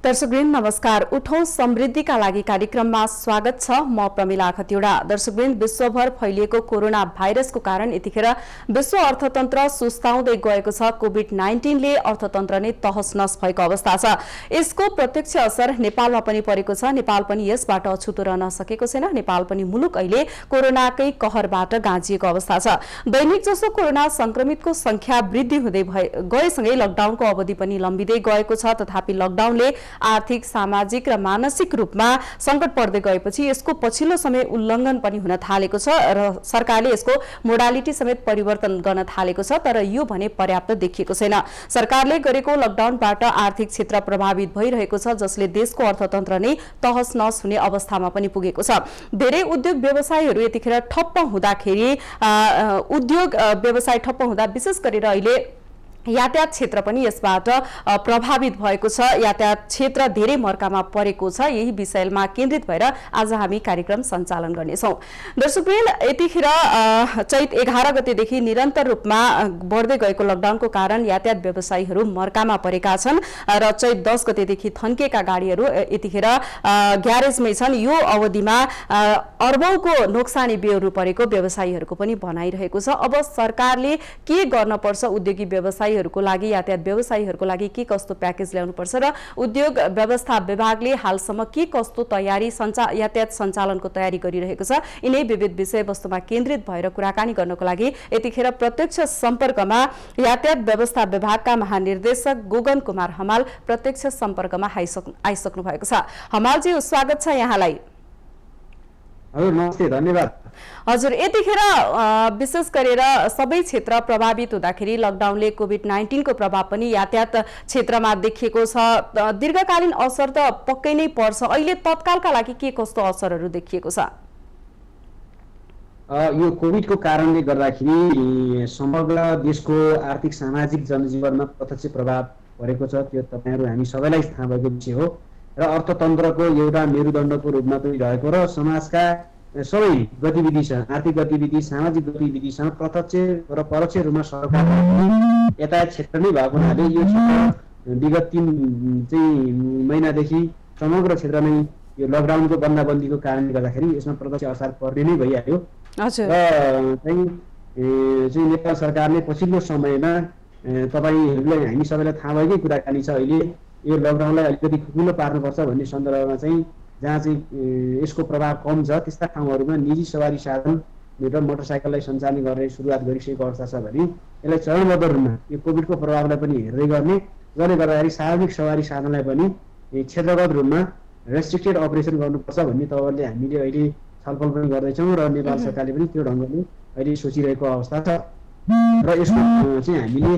दर्शकवृन्द नमस्कार। उठौं समृद्धिका लागि कार्यक्रममा स्वागत छ। म प्रमिला खतिवडा। दर्शकवृन्द, विश्वभर फैलिएको कोरोना भाइरसको कारण यतिखेर विश्व अर्थतन्त्र सुस्ताउँदै गएको छ। कोभिड-19 ले अर्थतन्त्र नै तहस-नहस भएको अवस्था छ। यसको प्रत्यक्ष असर नेपालमा पनि परेको छ। नेपाल पनि यसबाट अछुतो रहन सकेको छैन। नेपाल पनि मुलुक अहिले कोरोनाकै कहरबाट गाँजिएको अवस्था छ। दैनिक जसो कोरोना संक्रमितको संख्या वृद्धि हुँदै गएसँगै लकडाउनको अवधि पनि लम्बिँदै गएको छ। तथापि लकडाउनले आर्थिक, सामाजिक र मानसिक रूपमा संकट पर्दै गएपछि यसको पछिल्लो समय उल्लङ्घन पनि हुन थालेको छ र सरकारले यसको मोडालिटी समेत परिवर्तन गर्न थालेको छ। तर यो भने पर्याप्त देखिएको छैन। सरकारले गरेको लकडाउनबाट आर्थिक क्षेत्र प्रभावित भइरहेको छ, जसले देशको अर्थतन्त्र नै तहस-नहस हुने अवस्थामा पनि पुगेको छ। धेरै उद्योग व्यवसायहरू यतिखेर ठप्प हुँदाखेरि उद्योग व्यवसाय ठप्प हुँदा विशेष गरेर अहिले यातायात क्षेत्र पनि यसबाट प्रभावित भएको छ। यातायात क्षेत्र धेरै मर्कामा परेको छ। यही विषयमा केन्द्रित भएर आज हामी कार्यक्रम सञ्चालन गर्नेछौँ। दर्शकवृन्द, यतिखेर चैत 11 गतेदेखि निरन्तर रूपमा बढ्दै गएको लकडाउनको कारण यातायात व्यवसायीहरू मर्कामा परेका छन् र चैत 10 गतेदेखि थन्किएका गाडीहरू यतिखेर ग्यारेजमै छन्। यो अवधिमा अर्बौंको नोक्सानी बेहोर्नु परेको व्यवसायीहरूको पनि भनाइरहेको छ। अब सरकारले के गर्न पर्छ, उद्योगी व्यवसायीहरूको लागि, यातायात व्यवसायीहरूको लागि के कस्तो प्याकेज ल्याउनु पर्छ र उद्योग व्यवस्था विभागले हालसम्म के कस्तो तयारी यातायात सञ्चालनको तयारी गरिरहेको छ, यिनै विविध विषयवस्तुमा केन्द्रित भएर कुराकानी गर्नको लागि यतिखेर प्रत्यक्ष सम्पर्कमा यातायात व्यवस्था विभागका महानिर्देशक गोगन कुमार हमाल प्रत्यक्ष सम्पर्कमा आइसक्नु भएको छ। हमालजी, स्वागत छ यहाँलाई। हजुर, नमस्ते, धन्यवाद। हजुर, यतिखेर विशेष गरेर सबै क्षेत्र प्रभावित हुँदाखेरि लकडाउनले कोभिड-19 को प्रभाव पनि यातायात क्षेत्रमा देखिएको छ। दीर्घकालीन असर त पक्कै नै पर्छ। अहिले तत्कालका लागि के कस्तो असरहरू देखिएको छ? यो कोभिडको कारणले गर्दाखेरि समग्र देशको आर्थिक, सामाजिक जनजीवनमा प्रत्यक्ष प्रभाव परेको छ। त्यो तपाईहरु हामी सबैलाई थाहा भएको विषय हो र अर्थतन्त्रको एउटा मेरुदण्डको रूपमा पनि रहेको र समाजका सबै गतिविधि छ, आर्थिक गतिविधि, सामाजिक गतिविधिसँग प्रत्यक्ष र परोक्ष रूपमा सरकार यातायात क्षेत्र नै भएको हुनाले यो क्षेत्र विगत 3 महिनादेखि समग्र क्षेत्र नै यो लकडाउनको बन्दाबन्दीको कारणले गर्दाखेरि यसमा प्रत्यक्ष असर पर्ने नै भइहाल्यो। र चाहिँ नेपाल सरकारले पछिल्लो समयमा तपाईहरुलाई हामी सबैलाई थाहा भएकै कुराकानी छ, अहिले यो लकडाउनलाई अलिकति खुकुलो पार्नुपर्छ भन्ने सन्दर्भमा चाहिँ जहाँ चाहिँ यसको प्रभाव कम छ त्यस्ता ठाउँहरूमा निजी सवारी साधन र मोटरसाइकललाई सञ्चालन गर्ने सुरुवात गरिसकेको अवस्था छ भने यसलाई चरणबद्ध रूपमा यो कोभिडको प्रभावलाई पनि हेर्दै गर्ने, जसले गर्दाखेरि सार्वजनिक सवारी साधनलाई पनि क्षेत्रगत रूपमा रेस्ट्रिक्टेड अपरेसन गर्नुपर्छ भन्ने तवरले हामीले अहिले छलफल पनि गर्दैछौँ र नेपाल सरकारले पनि त्यो ढङ्गले अहिले सोचिरहेको अवस्था छ। र यसको चाहिँ हामीले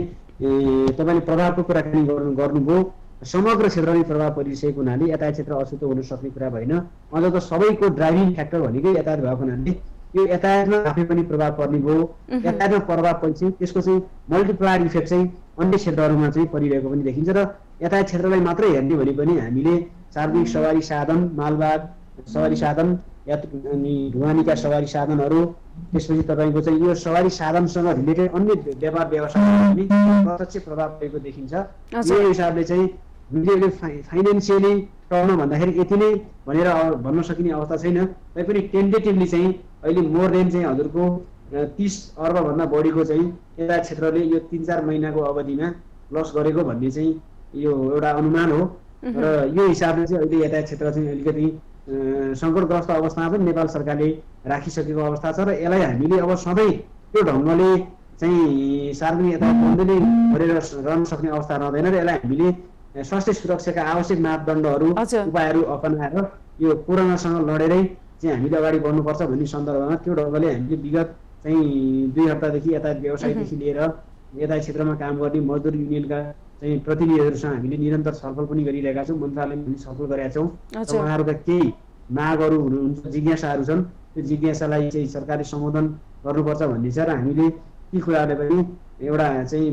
तपाईँले प्रभावको कुराकानी गर्नुभयो। समग्र क्षेत्रमै प्रभाव परिसकेको हुनाले यातायात क्षेत्र अछुतो हुन सक्ने कुरा भएन। अझ त सबैको ड्राइभिङ फ्याक्टर भनेकै यातायात भएको हुनाले यो यातायातमा आफै पनि प्रभाव पर्ने भयो। यातायातमा प्रभाव पछि त्यसको चाहिँ मल्टिप्लायर इफेक्ट चाहिँ अन्य क्षेत्रहरूमा चाहिँ परिरहेको पनि देखिन्छ र यातायात क्षेत्रलाई मात्रै हेर्ने भने पनि हामीले सार्वजनिक सवारी साधन, मालवाहक सवारी साधन, अनि ढुवानीका सवारी साधनहरू, त्यसपछि तपाईँको चाहिँ यो सवारी साधनसँग रिलेटेड अन्य व्यापार व्यवसायमा पनि प्रत्यक्ष प्रभाव परेको देखिन्छ। यो हिसाबले चाहिँ हामीले फाइनेन्सियली टर्न भन्दाखेरि यति नै भनेर भन्न सकिने अवस्था छैन। तैपनि टेन्टेटिभली चाहिँ अहिले मोर देन चाहिँ हजुरको 30 अर्बभन्दा बढीको चाहिँ यातायात क्षेत्रले यो 3-4 महिनाको अवधिमा लस गरेको भन्ने चाहिँ यो एउटा अनुमान हो। र यो हिसाबले चाहिँ अहिले यातायात क्षेत्र चाहिँ अलिकति सङ्कटग्रस्त अवस्थामा पनि नेपाल सरकारले राखिसकेको अवस्था छ र यसलाई हामीले अब सधैँ त्यो ढङ्गले चाहिँ सार्वजनिक यातायात बन्दै नै गरेर रहन सक्ने अवस्था रहँदैन र यसलाई हामीले स्वास्थ्य सुरक्षाका आवश्यक मापदण्डहरू, उपायहरू अपनाएर यो कोरोनासँग लडेरै चाहिँ हामीले अगाडि बढ्नुपर्छ भन्ने सन्दर्भमा त्यो ढङ्गले हामीले विगत चाहिँ 2 हप्तादेखि यातायात व्यवसायदेखि लिएर यातायात क्षेत्रमा काम गर्ने मजदुर युनियनका चाहिँ प्रतिनिधिहरूसँग हामीले निरन्तर छलफल पनि गरिरहेका छौँ। मन्त्रालयमा पनि छलफल गरेका छौँ। उहाँहरूका केही मागहरू हुनुहुन्छ, जिज्ञासाहरू छन्, त्यो जिज्ञासालाई चाहिँ सरकारले सम्बोधन गर्नुपर्छ भन्ने छ र हामीले ती कुराहरूले पनि एउटा चाहिँ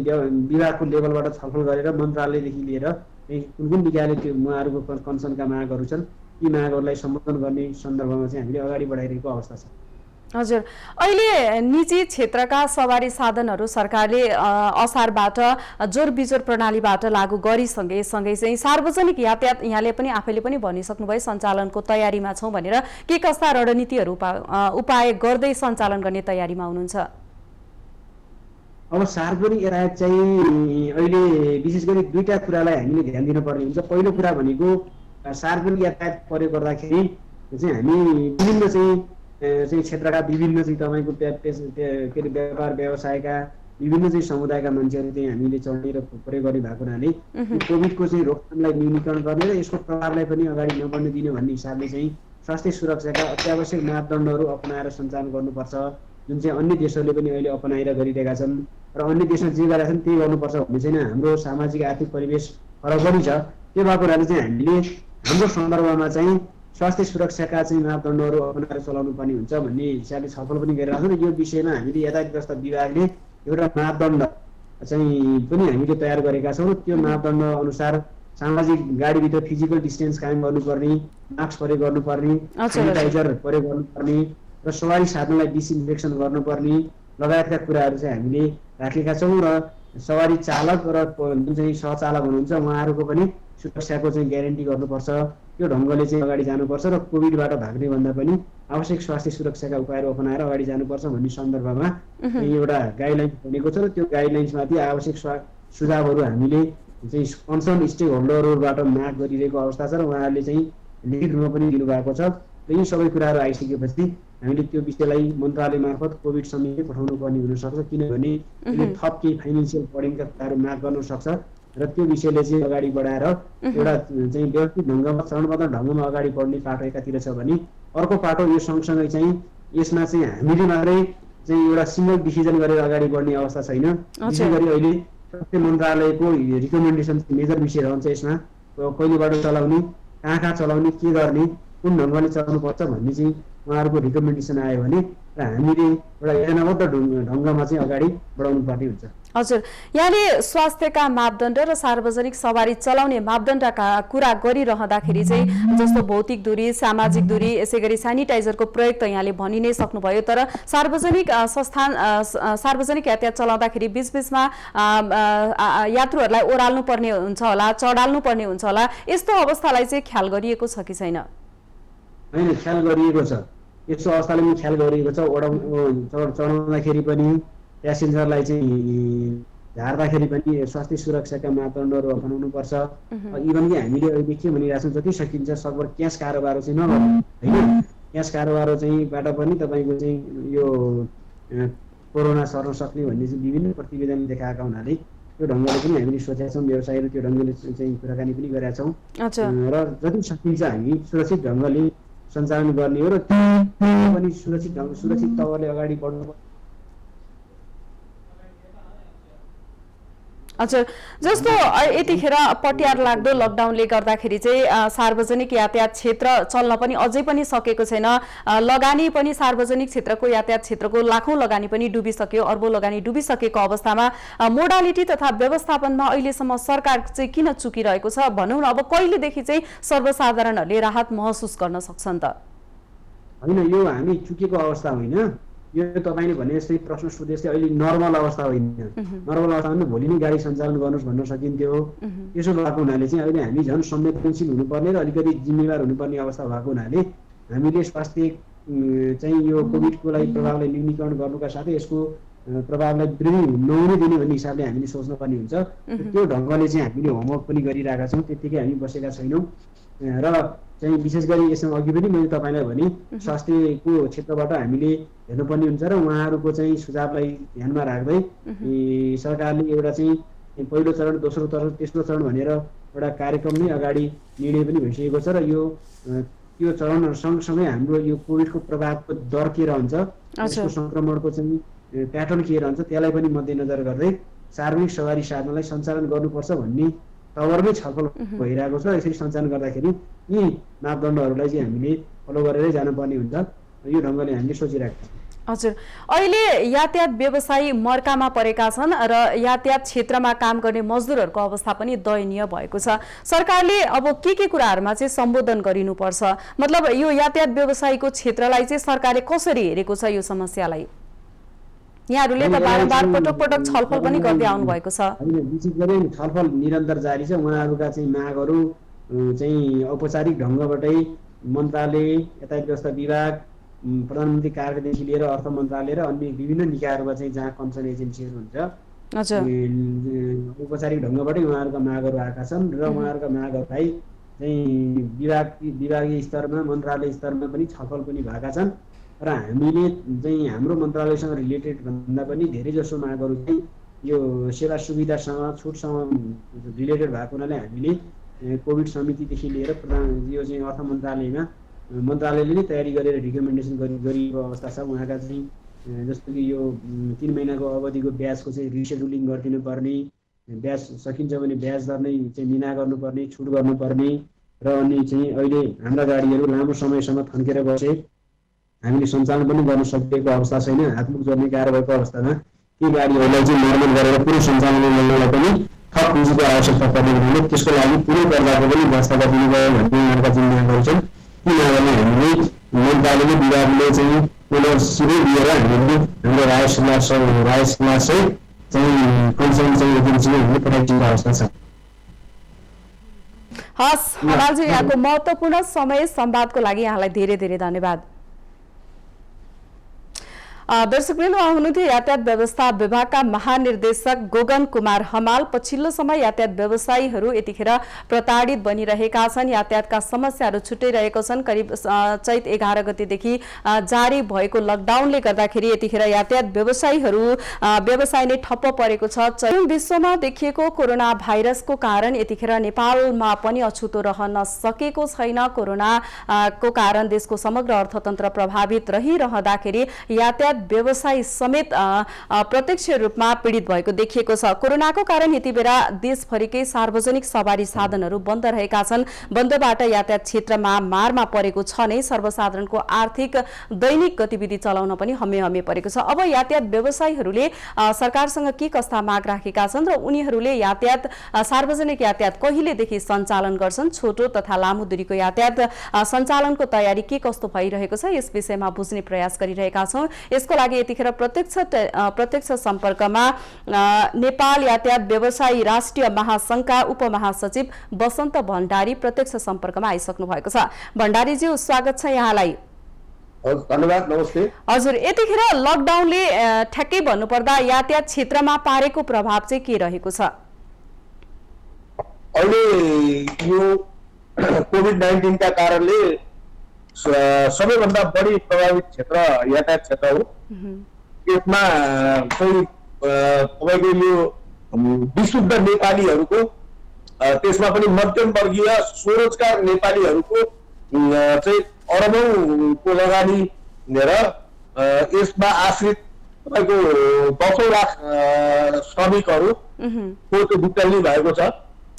विभागको लेभलबाट छलफल गरेर मन्त्रालयदेखि लिएर कुन कुन निकायले त्यो उहाँहरूको कन्सर्नका मागहरू छन् ती मागहरूलाई सम्बोधन गर्ने सन्दर्भमा चाहिँ हामीले अगाडि बढाइरहेको अवस्था छ। हजुर, अहिले निजी क्षेत्रका सवारी साधनहरू सरकारले असारबाट जोर बिजोर प्रणालीबाट लागू गरिसँगै चाहिँ सार्वजनिक यातायात यहाँले पनि आफैले पनि भनिसक्नुभयो सञ्चालनको तयारीमा छौँ भनेर। के कस्ता रणनीतिहरू उपाय गर्दै सञ्चालन गर्ने तयारीमा हुनुहुन्छ? अब सार्वजनिक यातायात चाहिँ अहिले विशेष गरी दुईटा कुरालाई हामीले ध्यान दिनुपर्ने हुन्छ। पहिलो कुरा भनेको सार्वजनिक यातायात प्रयोग गर्दाखेरि चाहिँ हामी विभिन्न चाहिँ क्षेत्रका विभिन्न चाहिँ तपाईँको के अरे व्यापार व्यवसायका विभिन्न चाहिँ समुदायका मान्छेहरू चाहिँ हामीले चढ्ने र प्रयोग गर्ने भएको हुनाले कोभिडको चाहिँ रोकथामलाई न्यूनीकरण गर्ने र यसको प्रभावलाई पनि अगाडि नबढ्न दिने भन्ने हिसाबले चाहिँ स्वास्थ्य सुरक्षाका अत्यावश्यक मापदण्डहरू अपनाएर सञ्चालन गर्नुपर्छ, जुन चाहिँ अन्य देशहरूले पनि अहिले अपनाएर गरिरहेका छन् र अन्य देशमा जे गरेका छन् त्यही गर्नुपर्छ भन्ने चाहिँ हाम्रो सामाजिक आर्थिक परिवेश फरक पनि छ। त्यो भएको हुनाले चाहिँ हामीले हाम्रो सन्दर्भमा चाहिँ स्वास्थ्य सुरक्षाका चाहिँ मापदण्डहरू अपनाएर चलाउनु पर्ने हुन्छ भन्ने हिसाबले छलफल पनि गरिरहेका छौँ र यो विषयमा हामीले यातायात व्यवस्था विभागले एउटा मापदण्ड चाहिँ पनि हामीले तयार गरेका छौँ। त्यो मापदण्ड अनुसार सामाजिक गाडीभित्र फिजिकल डिस्टेन्स कायम गर्नुपर्ने, मास्क प्रयोग गर्नुपर्ने, सेनिटाइजर प्रयोग गर्नुपर्ने र सवारी साधनलाई डिसइन्फेक्सन गर्नुपर्ने लगायतका कुराहरू चाहिँ हामीले राखेका छौँ र सवारी चालक र जुन चाहिँ सहचालक हुनुहुन्छ उहाँहरूको पनि सुरक्षाको चाहिँ ग्यारेन्टी गर्नुपर्छ। त्यो ढङ्गले चाहिँ अगाडि जानुपर्छ र कोभिडबाट भाग्ने भन्दा पनि आवश्यक स्वास्थ्य सुरक्षाका उपायहरू अपनाएर अगाडि जानुपर्छ भन्ने सन्दर्भमा एउटा गाइडलाइन बनेको छ र त्यो गाइडलाइन्समाथि आवश्यक सुझावहरू हामीले चाहिँ कन्सर्न स्टेक होल्डरहरूबाट माग गरिरहेको अवस्था छ र उहाँहरूले चाहिँ लिखित रूपमा पनि दिनुभएको छ। र यी सबै कुराहरू आइसकेपछि हामीले त्यो विषयलाई मन्त्रालय मार्फत कोभिड समितिले पठाउनु पर्ने हुनसक्छ, किनभने थप केही फाइनेन्सियल बर्डनका कुराहरू माग गर्न सक्छ र त्यो विषयले चाहिँ अगाडि बढाएर एउटा चाहिँ व्यवस्थित ढङ्गमा चरणबद्ध ढङ्गमा अगाडि बढ्ने पाटो एकातिर छ भने अर्को पाटो यो सँगसँगै चाहिँ यसमा चाहिँ हामीले मात्रै चाहिँ एउटा सिङ्गल डिसिजन गरेर अगाडि बढ्ने अवस्था छैन। विशेष गरी अहिले स्वास्थ्य मन्त्रालयको रिकमेन्डेसन मेजर विषय रहन्छ यसमा कहिलेबाट चलाउने, कहाँ चलाउने, के गर्ने, कुन ढङ्गले चलाउनुपर्छ भन्ने चाहिँ उहाँहरूको रिकमेन्डेसन आयो भने र हामीले एउटा योजनाबद्ध ढङ्गमा चाहिँ अगाडि बढाउनु पर्ने हुन्छ। हजुर, यहाँले स्वास्थ्यका मापदण्ड र सार्वजनिक सवारी चलाउने मापदण्डका कुरा गरिरहँदाखेरि चाहिँ जस्तो भौतिक दूरी, सामाजिक दूरी, यसै गरी सेनिटाइजरको प्रयोग त यहाँले भनि नै सक्नुभयो, तर सार्वजनिक सार्वजनिक यातायात चलाउँदाखेरि बिचबिचमा यात्रुहरूलाई ओह्राल्नु पर्ने हुन्छ होला, चढाल्नु पर्ने हुन्छ होला, यस्तो अवस्थालाई चाहिँ ख्याल गरिएको छ कि छैन? होइन, ख्याल गरिएको छ। यस्तो अवस्थाले पनि ख्याल गरिएको छ। चढाउँदाखेरि पनि प्यासेन्जरलाई चाहिँ झार्दाखेरि पनि स्वास्थ्य सुरक्षाका मापदण्डहरू अपनाउनुपर्छ। इभन कि हामीले अहिले के भनिरहेको छौँ, जति सकिन्छ सकभर क्यास कारोबार चाहिँ नगर्नु होइन। क्यास कारोबार चाहिँबाट पनि तपाईँको चाहिँ यो कोरोना सर्न सक्ने भन्ने चाहिँ विभिन्न प्रतिवेदन देखाएका हुनाले त्यो ढङ्गले पनि हामीले सोचेका छौँ, व्यवसायहरू त्यो ढङ्गले चाहिँ कुराकानी पनि गरेका छौँ र जति सकिन्छ हामी सुरक्षित ढङ्गले सञ्चालन गर्ने हो र पनि सुरक्षित तवरले अगाडि बढ्नु। हजुर, जस्तो यतिखेर पटियार लाग्दो लकडाउनले गर्दाखेरि चाहिँ सार्वजनिक यातायात क्षेत्र चल्न पनि अझै पनि सकेको छैन, लगानी पनि सार्वजनिक क्षेत्रको यातायात क्षेत्रको लाखौं लगानी पनि डुबिसक्यो, अर्बौं लगानी डुबिसकेको अवस्थामा मोडालिटी तथा व्यवस्थापनमा अहिलेसम्म सरकार चाहिँ किन चुकिरहेको छ भनौँ न? अब कहिलेदेखि चाहिँ सर्वसाधारणहरूले राहत महसुस गर्न सक्छन् त? होइन, यो हामी चुकेको अवस्था होइन। यो तपाईँले भने जस्तै प्रश्न सोधे जस्तै अहिले नर्मल अवस्था होइन। नर्मल अवस्थामा भोलि नै गाडी सञ्चालन गर्नुहोस् भन्न सकिन्थ्यो। त्यसो भएको हुनाले चाहिँ अहिले हामी झन् संवेदनशील हुनुपर्ने र अलिकति जिम्मेवार हुनुपर्ने अवस्था भएको हुनाले हामीले स्वास्थ्य चाहिँ यो कोभिडको लागि प्रभावलाई न्यूनीकरण गर्नुका साथै यसको प्रभावलाई वृद्धि नहुन दिने भन्ने हिसाबले हामीले सोच्नुपर्ने हुन्छ। त्यो ढङ्गले चाहिँ हामीले होमवर्क पनि गरिरहेका छौँ, त्यत्तिकै हामी बसेका छैनौँ र चाहिँ विशेष गरी यसमा अघि पनि मैले तपाईँलाई भने स्वास्थ्यको क्षेत्रबाट हामीले हेर्नुपर्ने हुन्छ र उहाँहरूको चाहिँ सुझावलाई ध्यानमा राख्दै सरकारले एउटा चाहिँ पहिलो चरण, दोस्रो चरण, तेस्रो चरण भनेर एउटा कार्यक्रम नै अगाडि निर्णय पनि भइसकेको छ र यो चरण सँगसँगै हाम्रो यो कोभिडको प्रभावको दर के रहन्छ, यसको सङ्क्रमणको चाहिँ प्याटर्न के रहन्छ त्यसलाई पनि मध्यनजर गर्दै सार्वजनिक सवारी साधनलाई सञ्चालन गर्नुपर्छ भन्ने तवरमै छलफल भइरहेको छ। यसरी सञ्चालन गर्दाखेरि यी मापदण्डहरूलाई चाहिँ हामीले फलो गरेरै जानुपर्ने हुन्छ। यो ढङ्गले हामीले सोचिरहेको छौँ। हजुर, अहिले यातायात व्यवसायी मर्कामा परेका छन् र यातायात क्षेत्रमा काम गर्ने मजदुरहरूको अवस्था पनि दयनीय भएको छ। सरकारले अब के कुराहरूमा चाहिँ सम्बोधन गरिनुपर्छ? मतलब यो यातायात व्यवसायीको क्षेत्रलाई चाहिँ सरकारले कसरी हेरेको छ यो समस्यालाई? यहाँहरूले त बारम्बार पटक छलफल पनि गर्दै आउनु भएको छ। विशेष गरी छलफल निरन्तर जारी छ। उहाँहरूका चाहिँ मागहरू चाहिँ औपचारिक ढङ्गबाटै मन्त्रालय, यातायात व्यवस्था विभाग, प्रधानमन्त्री कार्यालयदेखि लिएर अर्थ मन्त्रालय र अन्य विभिन्न निकायहरूमा चाहिँ जहाँ कन्सर्न एजेन्सीहरू हुन्छ औपचारिक ढङ्गबाटै उहाँहरूका मागहरू आएका छन् र उहाँहरूका मागहरूलाई चाहिँ विभागीय स्तरमा, मन्त्रालय स्तरमा पनि छलफल पनि भएका छन् र हामीले चाहिँ हाम्रो मन्त्रालयसँग रिलेटेड भन्दा पनि धेरै जसो मागहरू चाहिँ यो सेवा सुविधासँग, छुटसँग रिलेटेड भएको हुनाले हामीले कोभिड समितिदेखि लिएर यो चाहिँ अर्थ मन्त्रालयले नै तयारी गरेर रिकमेन्डेसन गरिएको अवस्था छ। उहाँका चाहिँ जस्तो कि यो 3 महिनाको अवधिको ब्याजको चाहिँ रिसेड्युलिङ गरिदिनु पर्ने, ब्याज सकिन्छ भने ब्याज दर नै चाहिँ मिना गर्नुपर्ने, छुट गर्नुपर्ने र अनि चाहिँ अहिले हाम्रा गाडीहरू लामो समयसम्म थन्केर बसे, हामीले सञ्चालन पनि गर्न सकिएको अवस्था छैन। हातमुख जोड्ने गाह्रो भएको अवस्थामा ती गाडीहरूलाई चाहिँ नर्मल गरेर पुरै सञ्चालन गर्नलाई पनि थप पुँजीको आवश्यकता पर्ने हुनाले त्यसको लागि पुरै कर्जाको पनि व्यवस्था गरिदिनु गयो भन्ने उहाँहरूका जुन मागहरू छन् ती मागलाई हामीले मन्त्रालयले, विभागले चाहिँ सिधै लिएर हामीले हाम्रो रायसलाई चाहिँ कन्सर्न चाहिँ एजेन्सीले हामीले पठाइदिएको अवस्था छ। हस् हमालजी, यहाँको महत्त्वपूर्ण समय संवादको लागि यहाँलाई धेरै धेरै धन्यवाद। दर्शकवृन्द, हुनुहुन्थ्यो यातायात व्यवस्था विभागका महानिर्देशक गोगन कुमार हमाल। पछिल्लो समय यातायात व्यवसायीहरू यतिखेर प्रताडित बनिरहेका छन्, यातायातका समस्याहरू छुट्याइरहेको छन्। करिब चैत 11 गतेदेखि जारी भएको लकडाउनले गर्दाखेरि यतिखेर यातायात व्यवसाय नै ठप्प परेको छ। विश्वमा देखिएको कोरोना भाइरसको कारण यतिखेर नेपालमा पनि अछुतो रहन सकेको छैन। कोरोनाको कारण देशको समग्र अर्थतन्त्र प्रभावित रहिरहँदाखेरि यातायात व्यवसायी समेत प्रत्यक्ष रूपमा पीडित भएको देखिएको छ। कोरोनाको कारण यति बेला देशभरिकै सार्वजनिक सवारी साधनहरू बन्द रहेका छन्। बन्दबाट यातायात क्षेत्रमा मारमा परेको छ नै। सर्वसाधारणको आर्थिक दैनिक गतिविधि चलाउन पनि हमे परेको छ। अब यातायात व्यवसायीहरूले सरकारसँग के कस्ता माग राखेका छन् र उनीहरूले सार्वजनिक यातायात कहिलेदेखि सञ्चालन गर्छन्, छोटो तथा लामो दूरीको यातायात सञ्चालनको तयारी के कस्तो भइरहेको छ, यस विषयमा बुझ्ने प्रयास गरिरहेका छौँ। यसको लागि यतिखेर प्रत्यक्ष सम्पर्कमा नेपाल यातायात व्यवसायी राष्ट्रिय महासंघका उपमहासचिव बसन्त भण्डारी प्रत्यक्ष सम्पर्कमा आइसक्नु भएको छ। भण्डारीज्यू, स्वागत छ यहाँलाई। धन्यवाद, नमस्ते। हजुर, यतिखेर लकडाउनले ठ्याक्कै भन्नुपर्दा यातायात क्षेत्रमा पारेको प्रभाव चाहिँ के रहेको छ? अहिले यो कोभिड-19 का कारणले सबैभन्दा बढी प्रभावित क्षेत्र यातायात क्षेत्र हो। यसमा चाहिँ तपाईँको यो विशुद्ध नेपालीहरूको, त्यसमा पनि मध्यम वर्गीय स्वरोजगार नेपालीहरूको चाहिँ अरबौंको लगानी लिएर यसमा आश्रित तपाईँको 10औं लाख श्रमिकहरूको त्यो विकल्प भएको छ।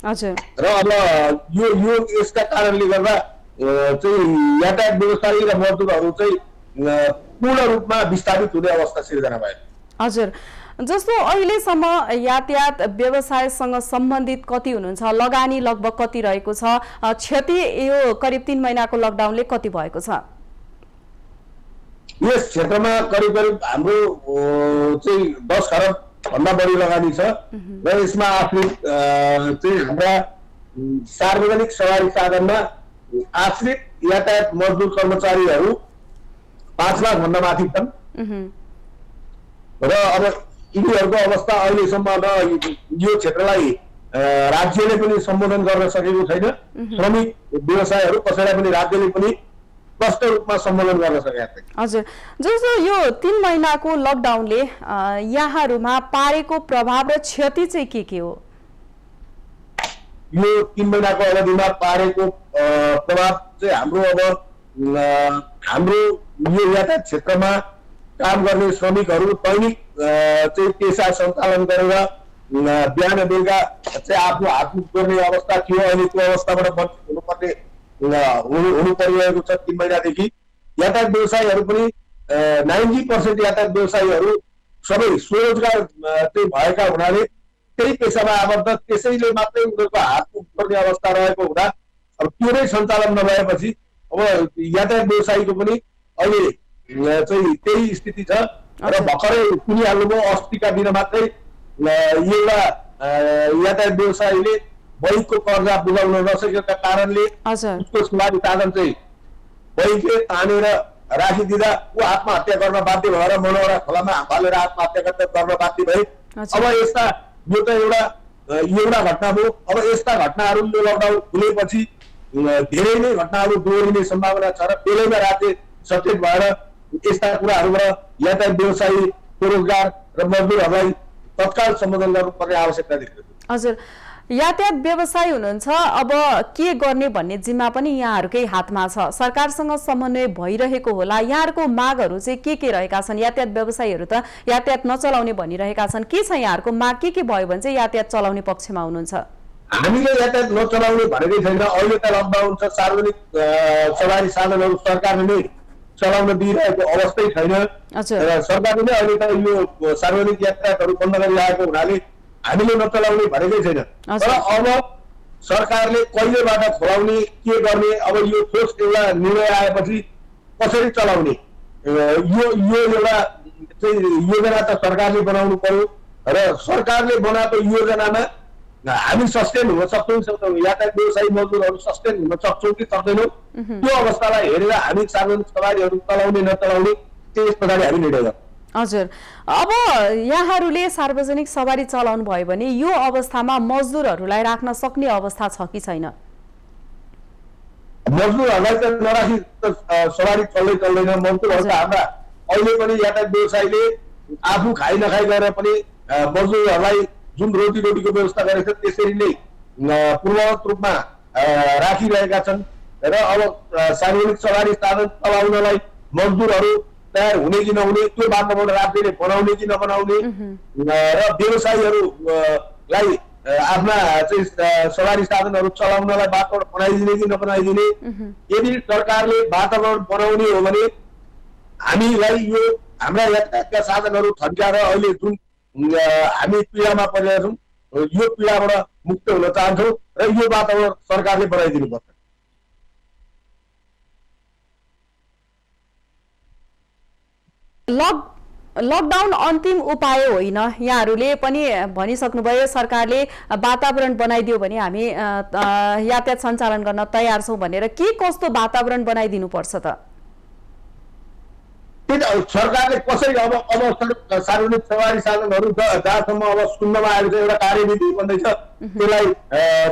र अब यो यसका कारणले गर्दा चाहिँ यातायात व्यवसायी र मजदुरहरू चाहिँ पूर्ण रूपमा विस्थापित हुने अवस्था सिर्जना भयो। हजुर, जस्तो अहिलेसम्म यातायात व्यवसायसँग सम्बन्धित कति हुनुहुन्छ, लगानी लगभग कति रहेको छ, क्षति यो करिब 3 महिनाको लकडाउनले कति भएको छ? यस क्षेत्रमा करिब हाम्रो चाहिँ 10 खरब भन्दा बढी लगानी छ र यसमा आश्रित चाहिँ हाम्रा सार्वजनिक सवारी साधनमा आश्रित यातायात मजदुर कर्मचारीहरू 5 लाख भन्दा माथि छन्। र अब यिनीहरूको अवस्था अहिलेसम्म यो क्षेत्रलाई राज्यले पनि सम्बोधन गर्न सकेको छैन। श्रमिक व्यवसायहरू कसैलाई पनि राज्यले पनि स्पष्ट रूपमा सम्बोधन गर्न सकेका छैन। हजुर, जस्तो यो 3 महिनाको लकडाउनले यहाँहरूमा पारेको प्रभाव र क्षति चाहिँ के हो? यो 3 महिनाको अवधिमा पारेको प्रभाव चाहिँ हाम्रो यो यातायात क्षेत्रमा काम गर्ने श्रमिकहरू दैनिक चाहिँ पेसा सञ्चालन गरेर बिहान बेलुका चाहिँ आफ्नो हातमुख जोड्ने अवस्था थियो। अहिले त्यो अवस्थाबाट वञ्चित हुनु परिरहेको छ। 3 महिनादेखि यातायात व्यवसायीहरू पनि 90% यातायात व्यवसायीहरू सबै स्वरोजगार चाहिँ भएका हुनाले त्यही पेसामा आबद्ध त्यसैले मात्रै उनीहरूको हात पर्ने अवस्था रहेको हुँदा अब त्यो नै सञ्चालन नभएपछि अब यातायात व्यवसायीको पनि अहिले चाहिँ त्यही स्थिति छ र भर्खरै सुनिहाल्नुभयो अस्तिका दिन मात्रै एउटा यातायात व्यवसायीले बैङ्कको कर्जा बुझाउन नसकेका कारणले उसको सवारी साधन चाहिँ बैङ्कले तानेर राखिदिँदा ऊ आत्महत्या गर्न बाध्य भएर मनोहरा खोलामा हालेर आत्महत्या गर्न बाध्य भए। अब यस्ता यो त एउटा घटना भयो। अब यस्ता घटनाहरू यो लकडाउन खुलेपछि धेरै नै घटनाहरू दोहोरिने सम्भावना छ र बेलैमा राज्य सचेत भएर यस्ता कुराहरूबाट यातायात व्यवसायी स्वरोजगार र मजदुरहरूलाई तत्काल सम्बोधन गर्नुपर्ने आवश्यकता देखिन्छ। हजुर, यातायात व्यवसायी हुनुहुन्छ, अब के गर्ने भन्ने जिम्मा पनि यहाँहरूकै हातमा छ। सरकारसँग समन्वय भइरहेको होला। यहाँहरूको मागहरू चाहिँ के रहेका छन्? यातायात व्यवसायीहरू त यातायात नचलाउने भनिरहेका छन्। के छ यहाँहरूको माग? के भयो भने चाहिँ यातायात चलाउने पक्षमा हुनुहुन्छ? हामीले यातायात नचलाउने भनेकै छैन। अहिले त लकडाउन छ, सार्वजनिक सवारी साधनहरू सरकारले नै चलाउन दिइरहेको अवस्थै छैन र सरकारले नै अहिले त यो सार्वजनिक यातायातहरू बन्द गरिरहेको हुनाले हामीले नचलाउने भनेकै छैन। तर अब सरकारले कहिलेबाट खोलाउने के गर्ने, अब यो ठोस एउटा निर्णय आएपछि कसरी चलाउने यो एउटा चाहिँ योजना त सरकारले बनाउनु पर्यो र सरकारले बनाएको योजनामा हामी सस्टेन हुन सक्छौँ, यातायात व्यवसायी मजदुरहरू सस्टेन हुन सक्छौँ कि सक्दैनौँ, त्यो अवस्थालाई हेरेर हामी सार्वजनिक सवारीहरू चलाउने नचलाउने त्यस प्रकारले हामी निर्णय गर्छौँ। हजुर, अब यहाँहरूले सार्वजनिक सवारी चलाउनु भयो भने यो अवस्थामा मजदुरहरूलाई राख्न सक्ने अवस्था छ कि छैन? मजदुरहरूलाई त नराखी सवारी चल्दैन। मजदुरहरू त हाम्रा अहिले पनि यातायात व्यवसायीले आफू खाइ नखाइ गरेर पनि मजदुरहरूलाई जुन रोटीको व्यवस्था गरेको छ त्यसरी नै पूर्ववत रूपमा राखिरहेका छन् र अब सार्वजनिक सवारी साधन चलाउनलाई मजदुरहरू तयार हुने कि नहुने, त्यो वातावरण राज्यले बनाउने कि नबनाउने र व्यवसायीहरूलाई आफ्ना चाहिँ सवारी साधनहरू चलाउनलाई वातावरण बनाइदिने कि नबनाइदिने। यदि सरकारले वातावरण बनाउने हो भने हामीलाई यो हाम्रा यातायातका साधनहरू थन्क्याएर अहिले जुन हामी पीडामा परिरहेका छौँ यो पीडाबाट मुक्त हुन चाहन्छौँ र यो वातावरण सरकारले बनाइदिनुपर्छ। लकडाउन अन्तिम उपाय होइन, यहाँहरूले पनि भनिसक्नुभयो। सरकारले वातावरण बनाइदियो भने हामी यातायात सञ्चालन गर्न तयार छौँ भनेर। के कस्तो वातावरण बनाइदिनु पर्छ त? सरकारले कसरी अब सार्वजनिक सवारी साधनहरू जहाँसम्म अब सुन्नमा आएको छ एउटा कार्यविधि बन्दैछ, त्यसलाई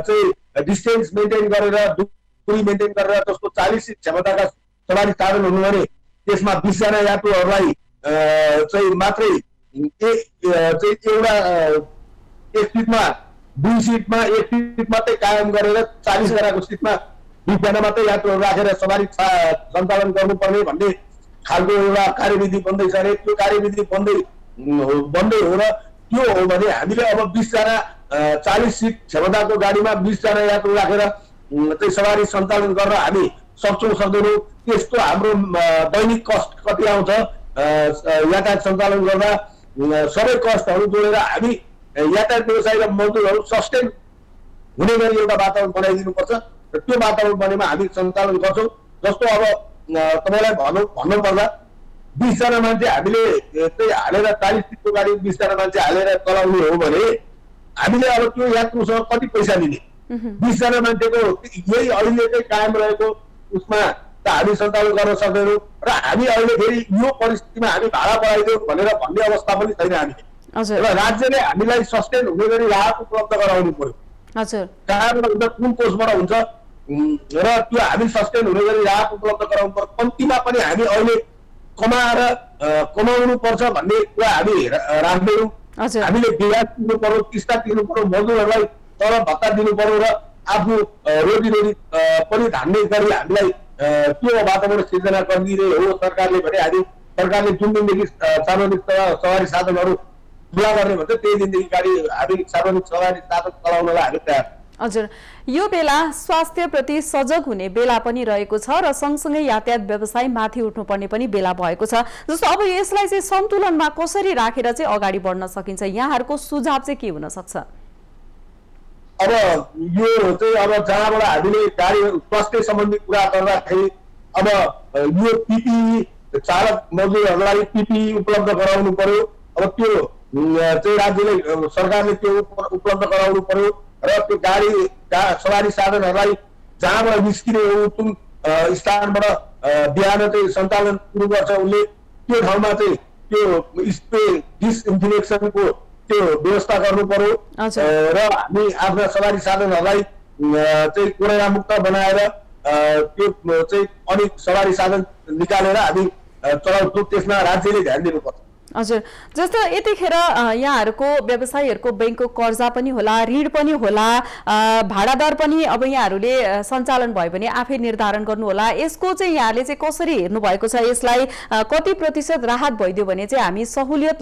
चाहिँ डिस्टेन्स मेन्टेन गरेर दूरी मेन्टेन गरेर जस्तो 40 सिट क्षमताका सवारी साधन हुनु भने त्यसमा 20 जना यात्रुहरूलाई चाहिँ मात्रै एउटा एक सिटमा 2 सिटमा 1 सिट मात्रै कायम गरेर 40 जनाको सिटमा 20 जना मात्रै यात्रुहरू राखेर सवारी सञ्चालन गर्नुपर्ने भन्ने खालको एउटा कार्यविधि बन्दैछ अरे। त्यो कार्यविधि बन्दै हो र त्यो हो भने हामीले अब 20 जना 40 सिट क्षमताको गाडीमा 20 जना यात्रु राखेर चाहिँ सवारी सञ्चालन गर्न हामी सक्छौँ सक्दैनौँ, त्यसको हाम्रो दैनिक कस्ट कति आउँछ यातायात सञ्चालन गर्दा सबै कस्टहरू जोडेर हामी यातायात व्यवसायी र मजदुरहरू सस्टेन हुने गरी एउटा वातावरण बनाइदिनुपर्छ र त्यो वातावरण बनेमा हामी सञ्चालन गर्छौँ। जस्तो अब तपाईँलाई भन्नुपर्दा 20 जना मान्छे हामीले चाहिँ हालेर 40 सिटको गाडी 20 जना मान्छे हालेर चलाउने हो भने हामीले अब त्यो यात्रुसँग कति पैसा दिने? 20 जना मान्छेको यही अहिले चाहिँ कायम रहेको उसमा त हामी सञ्चालन गर्न सक्दैनौँ र हामी अहिले फेरि यो परिस्थितिमा हामी भाडा बढाइदिउँ भनेर भन्ने अवस्था पनि छैन हामीले। र राज्यले हामीलाई सस्टेन हुने गरी राहत उपलब्ध गराउनु पर्यो। कहाँबाट कुन कोषबाट हुन्छ र त्यो हामी सस्टेन हुने गरी राहत उपलब्ध गराउनु पर्यो। कम्तीमा पनि हामी अहिले कमाउनु पर्छ भन्ने कुरा हामी राख्दैनौँ। हामीले ब्याज तिर्नु पर्यो, किस्ता तिर्नु पर्यो, मजदुरहरूलाई तलब भत्ता दिनु पर्यो र आफ्नो रोजी पनि धान्ने गरी हामीलाई त्यो वातावरण सिर्जना गरिदिने हो सरकारले भने हामी सरकारले जुन दिनदेखि सार्वजनिक सवारी साधनहरू खुला गर्ने भन्छ त्यही दिनदेखि गाडी हामी सार्वजनिक सवारी साधन चलाउनलाई हामी तयार। हजुर, यो बेला स्वास्थ्यप्रति सजग हुने बेला पनि रहेको छ र सँगसँगै यातायात व्यवसाय माथि उठ्नुपर्ने पनि बेला भएको छ। जस्तो अब यसलाई चाहिँ सन्तुलनमा कसरी राखेर चाहिँ अगाडि बढ्न सकिन्छ, यहाँहरूको सुझाव चाहिँ के हुन सक्छ? अब यो चाहिँ अब जहाँबाट हामीले गाडी स्वास्थ्य सम्बन्धी कुरा गर्दाखेरि अब यो पिपी चालक मजदुरहरूलाई पिपी उपलब्ध गराउनु पर्यो। अब त्यो चाहिँ राज्यले सरकारले त्यो उपलब्ध गराउनु पर्यो र त्यो गाडी सवारी साधनहरूलाई जहाँबाट निस्किने हो कुन स्थानबाट बिहान चाहिँ सञ्चालन सुरु गर्छ उसले त्यो ठाउँमा चाहिँ त्यो स्प्रे डिसइन्फेक्सनको त्यो व्यवस्था गर्नु पर्यो र हामी आफ्ना सवारी साधनहरूलाई चाहिँ कोरोना मुक्त बनाएर त्यो चाहिँ अनेक सवारी साधन निकालेर हामी चलाउँछौँ। त्यसमा राज्यले ध्यान दिनुपर्छ। हजुर, जस्तो यतिखेर यहाँहरूको व्यवसायीहरूको बैंकको कर्जा पनि होला, ऋण पनि होला, भाडा दर पनि अब यहाँहरूले सञ्चालन भयो भने आफै निर्धारण गर्नु होला। यसको चाहिँ यहाँले चाहिँ कसरी हेर्नु भएको छ? यसलाई कति प्रतिशत राहत भइदियो भने चाहिँ हामी सहुलियत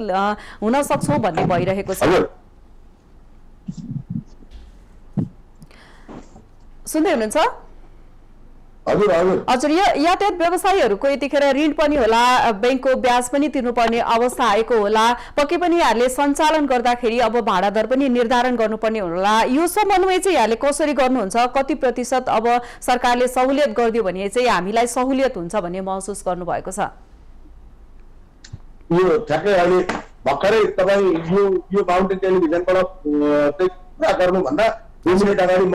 हुन सक्छौँ भन्ने भइरहेको छ। सुन्दै हुनुहुन्छ? हजुर, यो यातायात व्यवसायीहरूको यतिखेर ऋण पनि होला, बैंकको ब्याज पनि तिर्नुपर्ने अवस्था आएको होला, पक्कै पनि यहाँले सञ्चालन गर्दाखेरि अब भाडा दर पनि निर्धारण गर्नुपर्ने होला। यो समन्वय चाहिँ यहाँले कसरी गर्नुहुन्छ? कति प्रतिशत अब सरकारले सहुलियत गरिदियो भने चाहिँ हामीलाई सहुलियत हुन्छ भन्ने महसुस गर्नुभएको छ? यो ठ्याक्कै अहिले भर्खरै तपाईँ यो माउन्टेन टेलिभिजनबाट चाहिँ कुरा गर्नुभन्दा 2 मिनेट अगाडि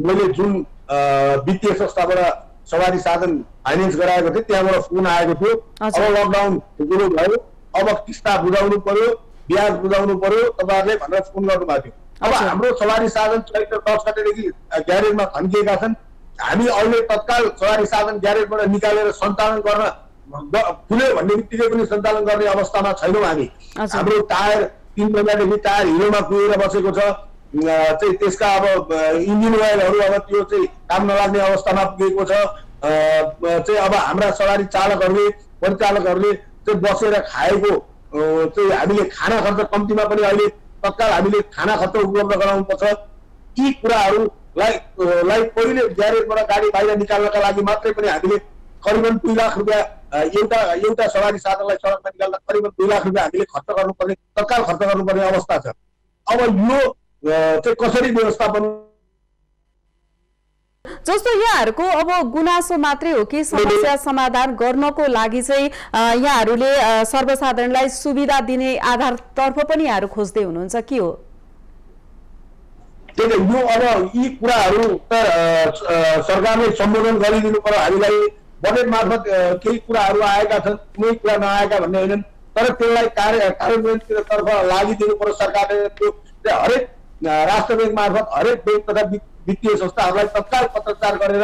मैले जुन वित्तीय संस्थाबाट सवारी साधन फाइनेन्स गराएको थिएँ त्यहाँबाट फोन आएको थियो। अब लकडाउन सुरु भयो, अब किस्ता बुझाउनु पर्यो, ब्याज बुझाउनु पर्यो तपाईँहरूले भनेर फोन गर्नुभएको थियो। अब हाम्रो सवारी साधन चैत्र 10 गतेदेखि ग्यारेजमा थन्किएका छन्। हामी अहिले तत्काल सवारी साधन ग्यारेजबाट निकालेर सञ्चालन गर्न खुल्यो भन्ने बित्तिकै पनि सञ्चालन गर्ने अवस्थामा छैनौँ हामी। हाम्रो टायर 3 महिनादेखि टायर हिरोमा पुगेर बसेको छ। चाहिँ त्यसका अब इन्जिन ओइलहरू अब त्यो चाहिँ काम नलाग्ने अवस्थामा पुगेको छ। चाहिँ अब हाम्रा सवारी चालकहरूले परिचालकहरूले चाहिँ बसेर खाएको चाहिँ हामीले खाना खर्च कम्तीमा पनि अहिले तत्काल हामीले खाना खर्च उपलब्ध गराउनुपर्छ। यी कुराहरूलाई पहिले ग्यारेजबाट गाडी बाहिर निकाल्नका लागि मात्रै पनि हामीले करिबन 2 लाख रुपियाँ एउटा सवारी साधनलाई सडकमा निकाल्दा करिबन 2 लाख रुपियाँ हामीले खर्च गर्नुपर्ने तत्काल खर्च गर्नुपर्ने अवस्था छ। अब यो चाहिँ कसरी व्यवस्थापन? जस्तो यहाँहरूको अब गुनासो मात्रै हो कि समस्या समाधान गर्नको लागि चाहिँ यहाँहरूले सर्वसाधारणलाई सुविधा दिने आधारतर्फ पनि यहाँहरू खोज्दै हुनुहुन्छ के हो? त्यही त यो अब यी कुराहरू त सरकारले सम्बोधन गरिदिनु पर्यो। हामीलाई बजेट मार्फत केही कुराहरू आएका छन्, कुनै कुरा नआएका भन्ने होइनन्, तर त्यसलाई कार्यान्वयनतर्फ लागिदिनु पर्यो सरकारले। त्यो हरेक राष्ट्र बैंक मार्फत हरेक बैंक तथा वित्तीय संस्थाहरूलाई तत्काल पत्रचार गरेर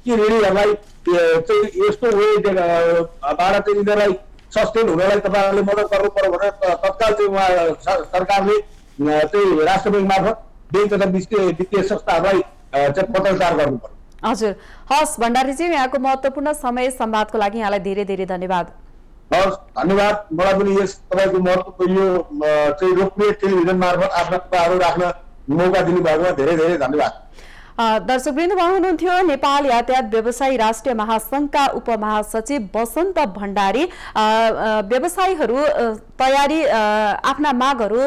कि ऋणीहरूलाई चाहिँ यस्तो वेबाट चाहिँ यिनीहरूलाई सस्टेन हुनलाई तपाईँहरूले मद्दत गर्नु पर्यो भनेर तत्काल चाहिँ उहाँ सरकारले चाहिँ राष्ट्र बैंक मार्फत बैंक तथा वित्तीय संस्थाहरूलाई चाहिँ पत्रचार गर्नु पर्यो। हजुर, हस् भण्डारीजी, यहाँको महत्त्वपूर्ण समय संवादको लागि यहाँलाई धेरै धेरै धन्यवाद। हस्, धन्यवाद। मलाई पनि यस तपाईँको महत्त्वको यो चाहिँ लोकप्रिय टेलिभिजन मार्फत आफ्ना कुराहरू राख्न मौका दिनुभएकोमा धेरै धेरै धन्यवाद। दर्शकवृन्द, उहाँ हुनुहुन्थ्यो नेपाल यातायात व्यवसायी राष्ट्रिय महासंघका उपमहासचिव वसन्त भण्डारी। व्यवसायीहरू तयारी आफ्ना मागहरू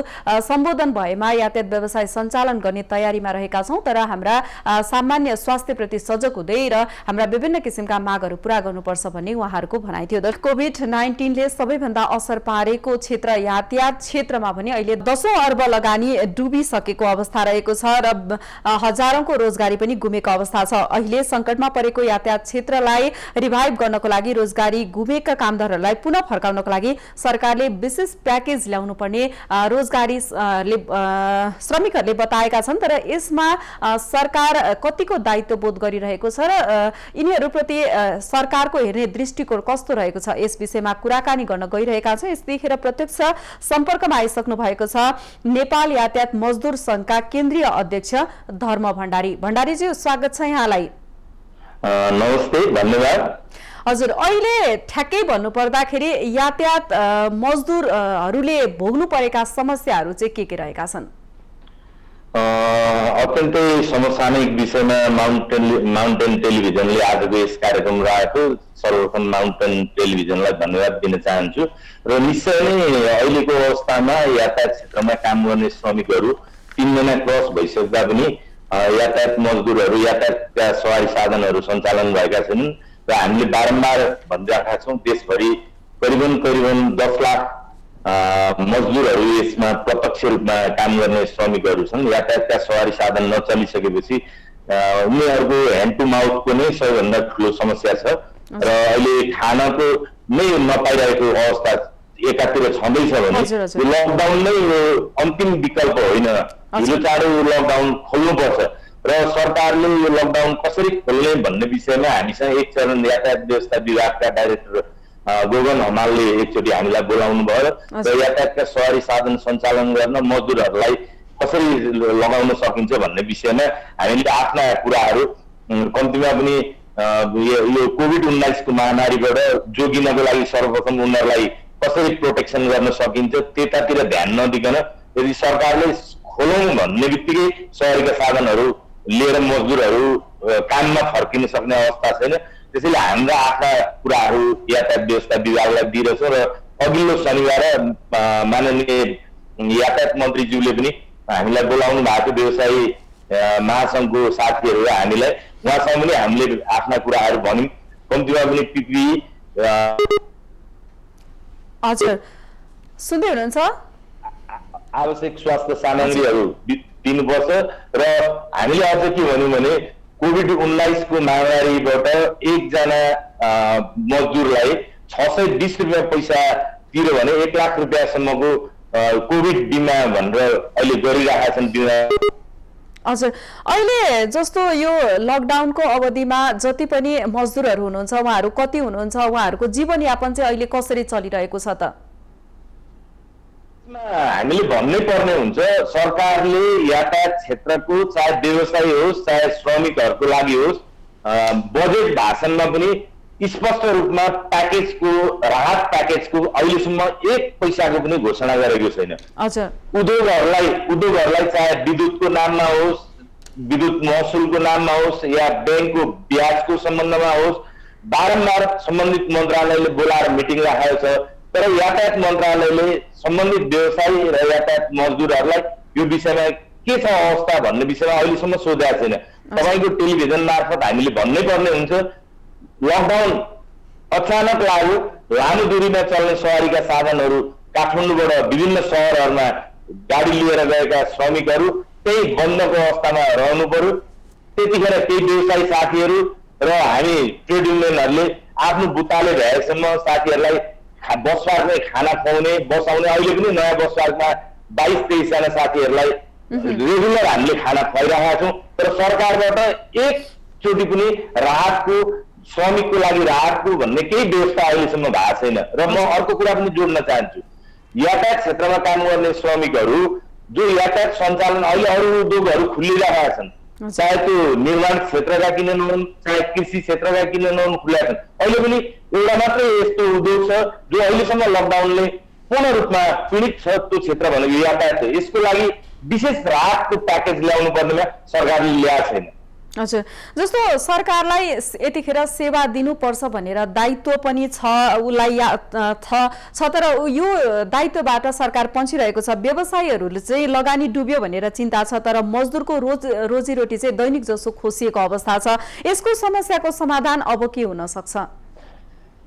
सम्बोधन भएमा यातायात व्यवसाय सञ्चालन गर्ने तयारीमा रहेका छौँ, तर हाम्रा सामान्य स्वास्थ्यप्रति सजग हुँदै र हाम्रा विभिन्न किसिमका मागहरू पूरा गर्नुपर्छ भन्ने उहाँहरूको भनाइ थियो। कोभिड-19ले सबैभन्दा असर पारेको क्षेत्र यातायात क्षेत्रमा भने अहिले 10 अर्ब लगानी डुबिसकेको अवस्था रहेको छ र हजारौंको रोजगारी पनि गुमेको अवस्था छ। अहिले संकटमा परेको यातायात क्षेत्रलाई रिभाइभ गर्नको लागि, रोजगारी गुमेका कामदारहरूलाई पुनः फर्काउनको लागि सरकारले विशेष प्याकेज ल्याउनु पर्ने रोजगारी श्रमिकहरूले बताएका छन्। तर यसमा सरकार कतिको दायित्व बोध गरिरहेको छ र यिनीहरूप्रति सरकारको हेर्ने दृष्टिकोण कस्तो रहेको छ, यस विषयमा कुराकानी गर्न गइरहेका छौँ। यसदेखि प्रत्यक्ष सम्पर्कमा आइसक्नु भएको छ नेपाल यातायात मजदुर संघका केन्द्रीय अध्यक्ष धर्म भण्डारी। भण्डारीजी, स्वागत छ यहाँलाई। नमस्ते, धन्यवाद। हजुर, अहिले ठ्याक्कै भन्नुपर्दाखेरि यातायात मजदुरहरूले भोग्नु परेका समस्याहरू चाहिँ के रहेका छन्? अत्यन्तै समसामयिक विषयमा माउन्टेन टेलिभिजनले आजको यस कार्यक्रम राखेको सर्वप्रथम माउन्टेन टेलिभिजनलाई धन्यवाद दिन चाहन्छु र निश्चय नै अहिलेको अवस्थामा यातायात क्षेत्रमा काम गर्ने श्रमिकहरू 3 महिना क्रस भइसक्दा पनि यातायात मजदुरहरू यातायातका सवारी साधनहरू सञ्चालन भएका छैनन् र हामीले बारम्बार भनिरहेका छौँ देशभरि करिबन 10 लाख मजदुरहरू यसमा प्रत्यक्ष रूपमा काम गर्ने श्रमिकहरू छन्। यातायातका सवारी साधन नचलिसकेपछि उनीहरूको ह्यान्ड टु माउथको नै सबैभन्दा ठुलो समस्या छ र अहिले खानको नै नपाइरहेको अवस्था एकातिर छँदैछ भने यो लकडाउन नै यो अन्तिम विकल्प होइन। ढिलो चाँडो लकडाउन खोल्नुपर्छ र सरकारले यो लकडाउन कसरी खोल्ने भन्ने विषयमा हामीसँग एक चरण यातायात व्यवस्था विभागका डाइरेक्टर गोगन हमालले एकचोटि हामीलाई बोलाउनु भयो र यातायातका सवारी साधन सञ्चालन गर्न मजदुरहरूलाई कसरी लगाउन सकिन्छ भन्ने विषयमा हामीले आफ्ना कुराहरू कम्तीमा पनि यो कोभिड-19 को महामारीबाट जोगिनको लागि सर्वप्रथम उनीहरूलाई कसरी प्रोटेक्सन गर्न सकिन्छ त्यतातिर ध्यान नदिकन यदि सरकारले खोलौँ भन्ने बित्तिकै सवारीका साधनहरू लिएर मजदुरहरू काममा फर्किन सक्ने अवस्था छैन। त्यसैले हाम्रा आफ्ना कुराहरू यातायात व्यवस्था विभागलाई दिइरहेछौँ र अघिल्लो शनिबार माननीय यातायात मन्त्रीज्यूले पनि हामीलाई बोलाउनु भएको व्यवसायी महासङ्घको साथीहरू हामीलाई उहाँसँग पनि हामीले आफ्ना कुराहरू भन्यौँ कम्तीमा पनि पिपी हजुर सुन्दै हुनुहुन्छ आवश्यक स्वास्थ्य सामग्रीहरू दिनुपर्छ र हामीले अझ के भन्यौँ भने कोभिड-19 को महामारीबाट एकजना मजदुरलाई 620 रुपियाँ पैसा तिर्यो भने 1 लाख रुपियाँसम्मको कोभिड बिमा भनेर अहिले गरिरहेका छन् बिमा। हजुर अहिले जस्तो यो लकडाउनको अवधिमा जति पनि मजदुरहरू हुनुहुन्छ उहाँहरू कति हुनुहुन्छ उहाँहरूको जीवनयापन चाहिँ अहिले कसरी चलिरहेको छ त? हामीले भन्नै पर्ने हुन्छ सरकारले यातायात क्षेत्रको चाहे व्यवसायी होस् चाहे श्रमिकहरूको लागि होस् बजेट भाषणमा पनि स्पष्ट रूपमा प्याकेजको राहत प्याकेजको अहिलेसम्म 1 पैसाको पनि घोषणा गरेको छैन। उद्योगहरूलाई चाहे विद्युतको नाममा होस् विद्युत महसुलको नाममा होस् या ब्याङ्कको ब्याजको सम्बन्धमा होस् बारम्बार सम्बन्धित मन्त्रालयले बोलाएर मिटिङ राखेको छ तर यातायात मन्त्रालयले सम्बन्धित व्यवसायी र यातायात मजदुरहरूलाई यो विषयमा के छ अवस्था भन्ने विषयमा अहिलेसम्म सोधेको छैन। तपाईँको टेलिभिजन मार्फत हामीले भन्नै पर्ने हुन्छ लकडाउन अचानक लाग्यो लामो दूरीमा चल्ने सवारीका साधनहरू काठमाडौँबाट विभिन्न सहरहरूमा गाडी लिएर गएका श्रमिकहरू त्यही बन्दको अवस्थामा रहनु पर्यो। त्यतिखेर केही व्यवसायी साथीहरू र हामी ट्रेड युनियनहरूले आफ्नो बुताले भएसम्म साथीहरूलाई बस पार्कमै खाना खुवाउने बसाउने अहिले पनि नयाँ बस पार्कमा 22-23 जना साथीहरूलाई रेगुलर हामीले खाना खुवाइरहेका छौँ तर सरकारबाट एकचोटि पनि राहतको श्रमिकको लागि राहतको भन्ने केही व्यवस्था अहिलेसम्म भएको छैन। र म अर्को कुरा पनि जोड्न चाहन्छु यातायात क्षेत्रमा काम गर्ने श्रमिकहरू जो यातायात सञ्चालन अहिले अरू उद्योगहरू खुलिरहेका छन् चाहे त्यो निर्माण क्षेत्रका किन नहुन् चाहे कृषि क्षेत्रका किन नहुन् खुलेका छन् अहिले पनि एउटा मात्रै यस्तो उद्योग छ जो अहिलेसम्म लकडाउनले पूर्ण रूपमा पीडित छ त्यो क्षेत्र भनेको यातायात हो। यसको लागि विशेष राहतको प्याकेज ल्याउनु पर्नेमा सरकारले ल्याएको छैन। हजुर जस्तो सरकारलाई यतिखेर सेवा दिनुपर्छ भनेर दायित्व पनि छ उलाई छ तर यो दायित्वबाट सरकार पन्छिरहेको छ। व्यवसायीहरूले चाहिँ लगानी डुब्यो भनेर चिन्ता छ तर मजदुरको रोजीरोटी चाहिँ दैनिक जसो खोसिएको अवस्था छ। यसको समस्याको समाधान अब के हुन सक्छ?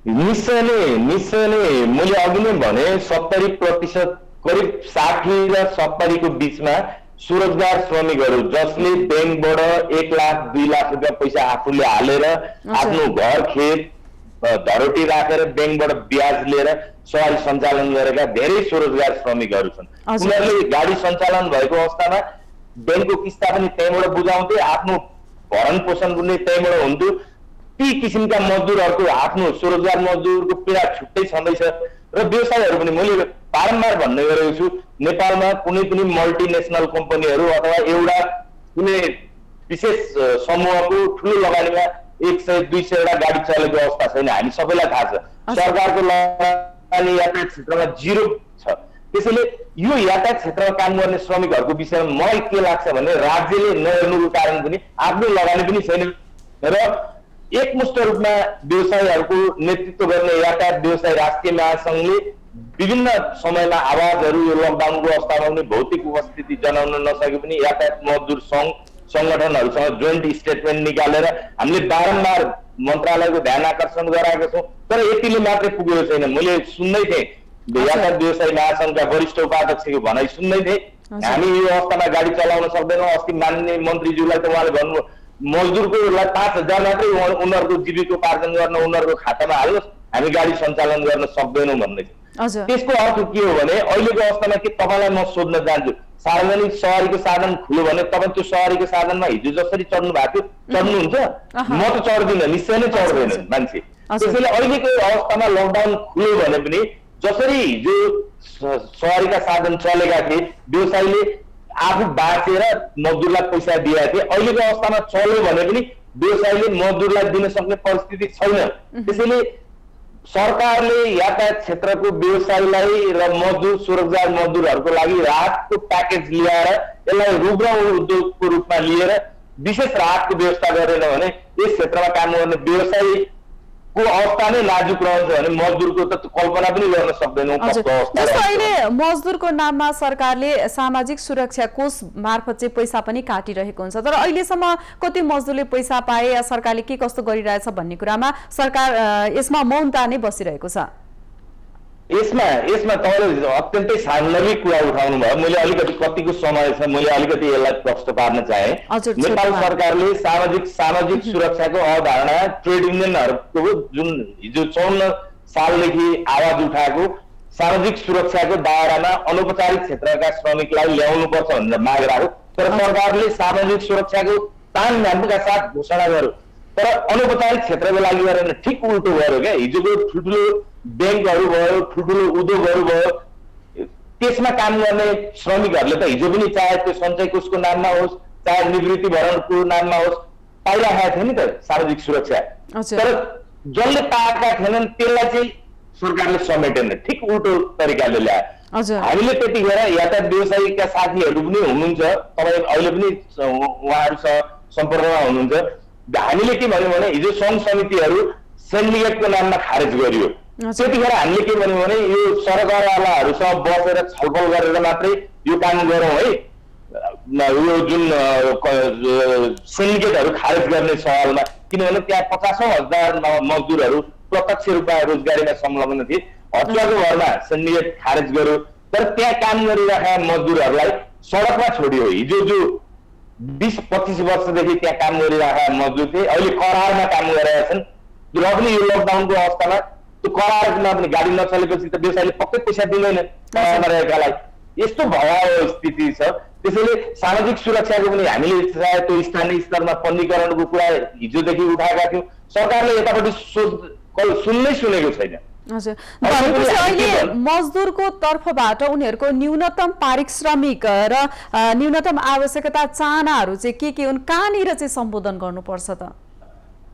निश्चय नै मैले अघि नै भने 70% करिब 60 र 70 को बीचमा स्वरोजगार श्रमिकहरू जसले ब्याङ्कबाट 1 लाख 2 लाख रुपियाँ पैसा आफूले हालेर आफ्नो घर खेत धरोटी राखेर ब्याङ्कबाट ब्याज लिएर सवारी सञ्चालन गरेका धेरै स्वरोजगार श्रमिकहरू छन्। उनीहरूले गाडी सञ्चालन भएको अवस्थामा ब्याङ्कको किस्ता पनि त्यहीँबाट बुझाउँथे आफ्नो भरण पोषण पनि त्यहीँबाट हुन्थ्यो। ती किसिमका मजदुरहरूको आफ्नो स्वरोजगार मजदुरको पीडा छुट्टै छँदैछ र व्यवसायीहरू पनि मैले बारम्बार भन्ने गरेको छु नेपालमा कुनै पनि मल्टिनेसनल कम्पनीहरू अथवा एउटा कुनै विशेष समूहको ठुलो लगानीमा 100-200 वटा गाडी चलेको अवस्था छैन। हामी सबैलाई थाहा छ सरकारको लगानी यातायात क्षेत्रमा 0 छ त्यसैले यो यातायात क्षेत्रमा काम गर्ने श्रमिकहरूको विषयमा मलाई के लाग्छ भने राज्यले नहेर्नुको कारण पनि आफ्नो लगानी पनि छैन र एकमुष्ट रूपमा व्यवसायीहरूको नेतृत्व गर्ने यातायात व्यवसाय राष्ट्रिय महासंघले विभिन्न समयमा आवाजहरू यो लकडाउनको अवस्थामा पनि भौतिक उपस्थिति जनाउन नसके पनि यातायात मजदुर सङ्घ संगठनहरूसँग जोइन्ट स्टेटमेन्ट निकालेर हामीले बारम्बार मन्त्रालयको ध्यान आकर्षण गराएका छौँ तर यतिले मात्रै पुगेको छैन। मैले सुन्दै थिएँ यातायात व्यवसाय महासंघका वरिष्ठ उपाध्यक्षको भनाइ सुन्दै थिएँ हामी यो अवस्थामा गाडी चलाउन सक्दैनौँ। अस्ति माननीय मन्त्रीज्यूलाई त उहाँले भन्नु मजदुरको 5,000 मात्रै उनीहरूको जीविकोपार्जन गर्न उनीहरूको खातामा हाल्नुहोस् हामी गाडी सञ्चालन गर्न सक्दैनौँ भन्दै थियो। त्यसको अर्थ के हो भने अहिलेको अवस्थामा के तपाईँलाई म सोध्न चाहन्छु सार्वजनिक सवारीको साधन खुल्यो भने तपाईँ त्यो सवारीको साधनमा हिजो जसरी चढ्नु भएको थियो चढ्नुहुन्छ? म त चढ्दिनँ, निश्चय नै चढ्दैन मान्छे। त्यसैले अहिलेको अवस्थामा लकडाउन खुल्यो भने पनि जसरी हिजो सवारीका साधन चलेका थिए व्यवसायीले आफू बाँचेर मजदुरलाई पैसा दिएका थिए अहिलेको अवस्थामा चल्यो भने पनि व्यवसायीले मजदुरलाई दिन सक्ने परिस्थिति छैन। त्यसैले सरकारले यातायात क्षेत्रको व्यवसायीलाई र मजदुर स्वरोजगार मजदुरहरूको लागि राहतको प्याकेज ल्याएर यसलाई रुग्ण उद्योगको रूपमा लिएर विशेष राहतको व्यवस्था गरेन भने यस क्षेत्रमा काम गर्ने व्यवसायीको अवस्था नै नाजुक रहन्छ भने मजदुरको त कल्पना पनि गर्न सक्दैनौँ। जस्तो अहिले मजदुरको नाममा सरकारले सामाजिक सुरक्षा कोष मार्फत चाहिँ पैसा पनि काटिरहेको हुन्छ तर अहिलेसम्म कति मजदुरले पैसा पाए या सरकारले के कस्तो गरिरहेछ भन्ने कुरामा सरकार यसमा मौनता नै बसिरहेको छ। यसमा तपाईँले अत्यन्तै सान्दर्भिक कुरा उठाउनु भयो। मैले अलिकति कतिको समय छ मैले अलिकति यसलाई प्रश्न पार्न चाहे। नेपाल सरकारले सामाजिक सुरक्षाको अवधारणा ट्रेड युनियनहरूको जुन हिजो 54 सालदेखि आवाज उठाएको सामाजिक सुरक्षाको दायरामा अनौपचारिक क्षेत्रका श्रमिकलाई ल्याउनुपर्छ भनेर माग राख्यो तर सरकारले सामाजिक सुरक्षाको तामझामका साथ घोषणा गर्यो तर अनौपचारिक क्षेत्रको लागि गरेर ठिक उल्टो गर्यो क्या। हिजोको ठुल्ठुलो ब्याङ्कहरू भयो ठुल्ठुलो उद्योगहरू भयो त्यसमा काम गर्ने श्रमिकहरूले त हिजो पनि चाहे त्यो सञ्चय कोषको नाममा होस् चाहे निवृत्ति भरणको नाममा होस् पाइरहेका थिए नि त सामाजिक सुरक्षा तर जसले पाएका थिएनन् त्यसलाई चाहिँ सरकारले समेटेन ठिक उल्टो तरिकाले ल्यायो। हामीले त्यतिखेर यातायात व्यवसायीका साथीहरू पनि हुनुहुन्छ तपाईँ अहिले पनि उहाँहरूसँग सम्पर्कमा हुनुहुन्छ हामीले के भन्यो भने हिजो सङ्घ समितिहरू सिन्डिकेटको नाममा खारेज गरियो त्यतिखेर हामीले के भन्यो भने यो सरकारवालाहरूसँग बसेर छलफल गरेर मात्रै यो काम गरौँ है यो जुन सिन्डिकेटहरू खारेज गर्ने सवालमा किनभने त्यहाँ 50,000 मजदुरहरू प्रत्यक्ष रूपमा रोजगारीमा संलग्न थिए हत्याको भरमा सिन्डिकेट खारेज गर्यो तर त्यहाँ काम गरिरहेका मजदुरहरूलाई सडकमा छोडियो। हिजो जो 20-25 वर्षदेखि त्यहाँ काम गरिरहेका मजदुर थिए अहिले करारमा काम गरिरहेका छन् र पनि यो लकडाउनको अवस्थामा त्यो करारमा पनि गाडी नचलेपछि त व्यवसायले पक्कै पैसा दिँदैन करारमा रहेकालाई यस्तो भयावह स्थिति छ। त्यसैले सामाजिक सुरक्षाको पनि हामीले चाहे त्यो स्थानीय स्तरमा पञ्जीकरणको कुरा हिजोदेखि उठाएका थियौँ सरकारले यतापट्टि सुन्नै सुनेको छैन। अहिले मजदुरको तर्फबाट उनीहरूको न्यूनतम पारिश्रमिक र न्यूनतम आवश्यकता चाहनाहरू चाहिँ के हुन् कहाँनिर चाहिँ सम्बोधन गर्नुपर्छ त?